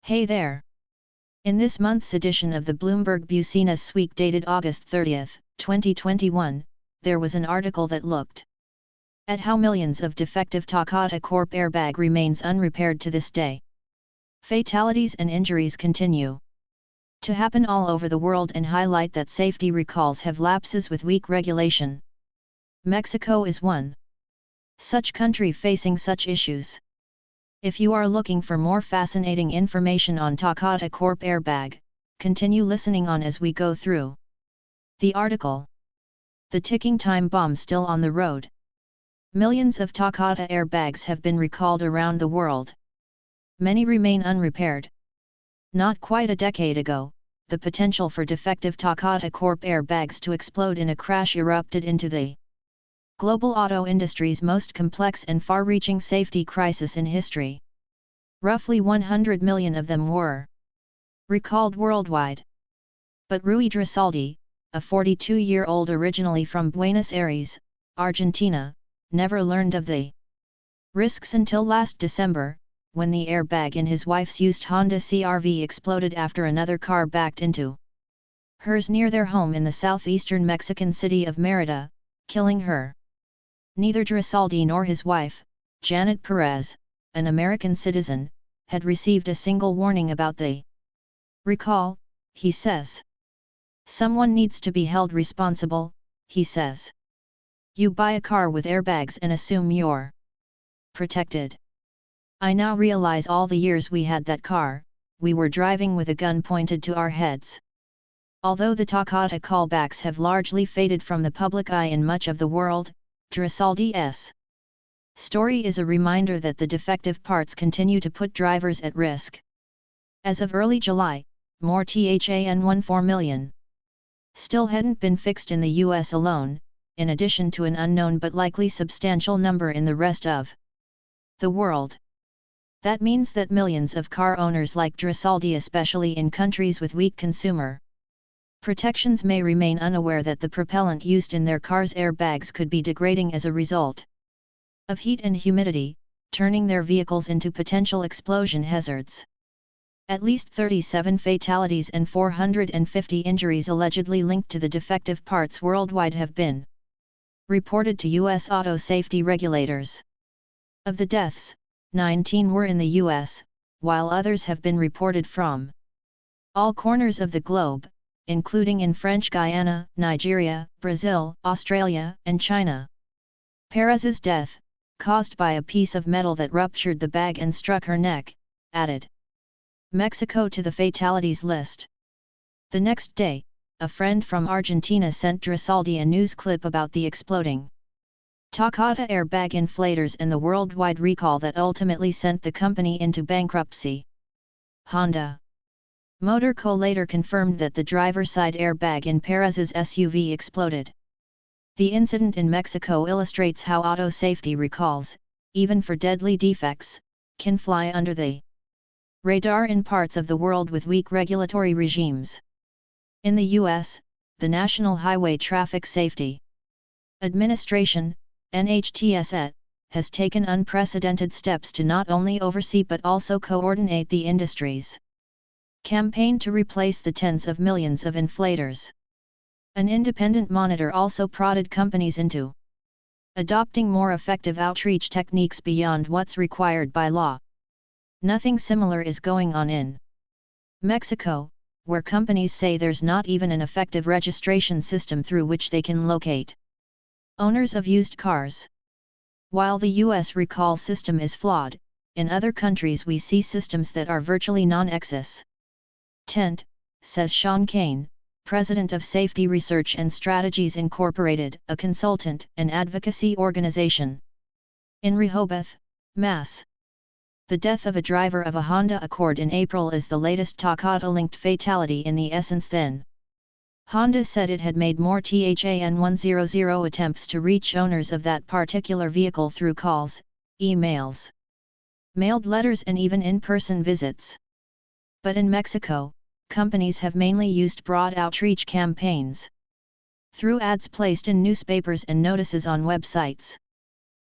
Hey there! In this month's edition of the Bloomberg Businessweek dated August 30, 2021, there was an article that looked at how millions of defective Takata Corp airbag remains unrepaired to this day. Fatalities and injuries continue to happen all over the world and highlight that safety recalls have lapses with weak regulation. Mexico is one such country facing such issues. If you are looking for more fascinating information on Takata Corp airbag, continue listening on as we go through the article. The ticking time bomb still on the road. Millions of Takata airbags have been recalled around the world. Many remain unrepaired. Not quite a decade ago, the potential for defective Takata Corp airbags to explode in a crash erupted into the global auto industry's most complex and far-reaching safety crisis in history. Roughly 100 million of them were recalled worldwide. But Rui Drisaldi, a 42-year-old originally from Buenos Aires, Argentina, never learned of the risks until last December, when the airbag in his wife's used Honda CR-V exploded after another car backed into hers near their home in the southeastern Mexican city of Mérida, killing her. Neither Drisaldi nor his wife, Janet Perez, an American citizen, had received a single warning about the recall, he says. Someone needs to be held responsible, he says. You buy a car with airbags and assume you're protected. I now realize all the years we had that car, we were driving with a gun pointed to our heads. Although the Takata callbacks have largely faded from the public eye in much of the world, Drisaldi's story is a reminder that the defective parts continue to put drivers at risk. As of early July, more than 4 million still hadn't been fixed in the US alone, in addition to an unknown but likely substantial number in the rest of the world. That means that millions of car owners like Drisaldi, especially in countries with weak consumer protections, may remain unaware that the propellant used in their cars' airbags could be degrading as a result of heat and humidity, turning their vehicles into potential explosion hazards. At least 37 fatalities and 450 injuries allegedly linked to the defective parts worldwide have been reported to U.S. auto safety regulators. Of the deaths, 19 were in the U.S., while others have been reported from all corners of the globe, including in French Guiana, Nigeria, Brazil, Australia, and China. Perez's death, caused by a piece of metal that ruptured the bag and struck her neck, added Mexico to the fatalities list. The next day, a friend from Argentina sent Drisaldi a news clip about the exploding Takata airbag inflators and the worldwide recall that ultimately sent the company into bankruptcy. Honda Motor Co. later confirmed that the driver's side airbag in Perez's SUV exploded. The incident in Mexico illustrates how auto safety recalls, even for deadly defects, can fly under the radar in parts of the world with weak regulatory regimes. In the U.S., the National Highway Traffic Safety Administration, NHTSA, has taken unprecedented steps to not only oversee but also coordinate the industry's campaign to replace the tens of millions of inflators. An independent monitor also prodded companies into adopting more effective outreach techniques beyond what's required by law. Nothing similar is going on in Mexico, where companies say there's not even an effective registration system through which they can locate owners of used cars. While the US recall system is flawed, in other countries we see systems that are virtually non-existent, says Sean Kane, president of Safety Research and Strategies Incorporated, a consultant and advocacy organization in Rehoboth, Mass. The death of a driver of a Honda Accord in April is the latest Takata-linked fatality in the essence then. Honda said it had made more than 100 attempts to reach owners of that particular vehicle through calls, emails, mailed letters and even in-person visits. But in Mexico, companies have mainly used broad outreach campaigns through ads placed in newspapers and notices on websites.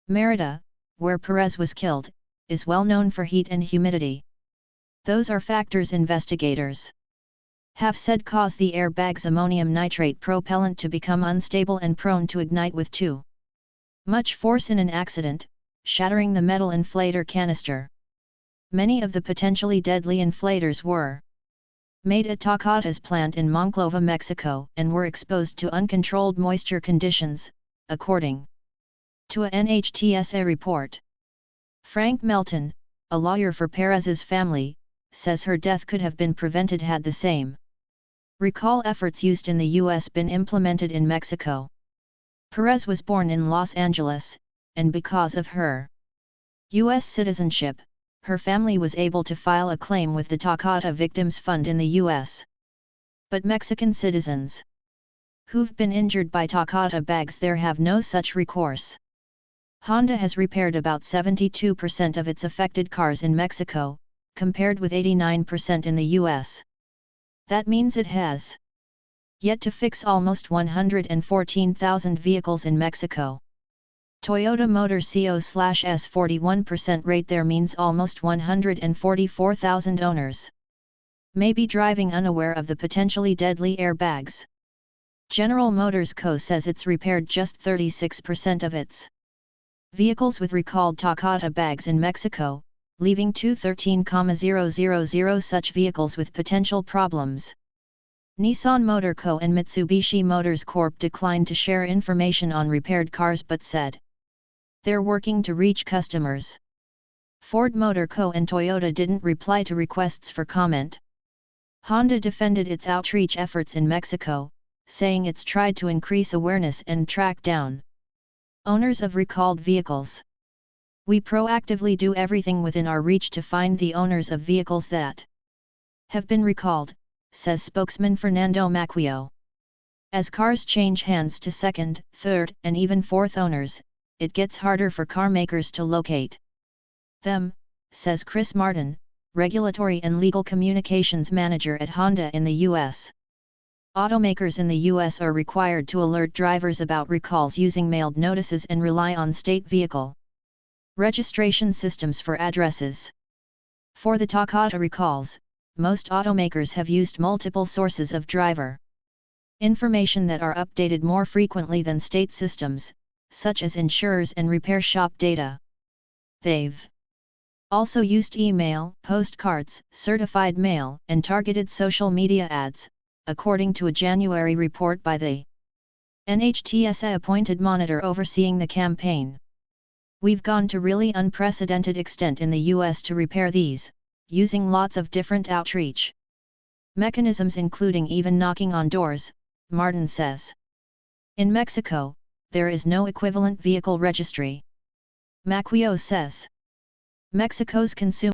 Mérida, where Perez was killed, is well known for heat and humidity. Those are factors investigators have said cause the airbag's ammonium nitrate propellant to become unstable and prone to ignite with too much force in an accident, shattering the metal inflator canister. Many of the potentially deadly inflators were made at Takata's plant in Monclova, Mexico, and were exposed to uncontrolled moisture conditions, according to a NHTSA report. Frank Melton, a lawyer for Perez's family, says her death could have been prevented had the same recall efforts used in the U.S. been implemented in Mexico. Perez was born in Los Angeles, and because of her U.S. citizenship, her family was able to file a claim with the Takata Victims Fund in the U.S. But Mexican citizens who've been injured by Takata bags there have no such recourse. Honda has repaired about 72% of its affected cars in Mexico, compared with 89% in the U.S. That means it has yet to fix almost 114,000 vehicles in Mexico. Toyota Motor CO/S 41% rate there means almost 144,000 owners may be driving unaware of the potentially deadly airbags. General Motors Co. says it's repaired just 36% of its vehicles with recalled Takata bags in Mexico, leaving 213,000 such vehicles with potential problems. Nissan Motor Co. and Mitsubishi Motors Corp. declined to share information on repaired cars but said they're working to reach customers. Ford Motor Co. and Toyota didn't reply to requests for comment. Honda defended its outreach efforts in Mexico, saying it's tried to increase awareness and track down owners of recalled vehicles. We proactively do everything within our reach to find the owners of vehicles that have been recalled, says spokesman Fernando Macchio. As cars change hands to second, third, and even fourth owners, it gets harder for car makers to locate them, says Chris Martin, Regulatory and Legal Communications Manager at Honda in the U.S. Automakers in the U.S. are required to alert drivers about recalls using mailed notices and rely on state vehicle registration systems for addresses. For the Takata recalls, most automakers have used multiple sources of driver information that are updated more frequently than state systems, such as insurers and repair shop data. They've also used email, postcards, certified mail, and targeted social media ads, according to a January report by the NHTSA-appointed monitor overseeing the campaign. We've gone to really unprecedented extent in the US to repair these, using lots of different outreach mechanisms including even knocking on doors, Martin says. In Mexico, there is no equivalent vehicle registry. Macchio says. Mexico's consumer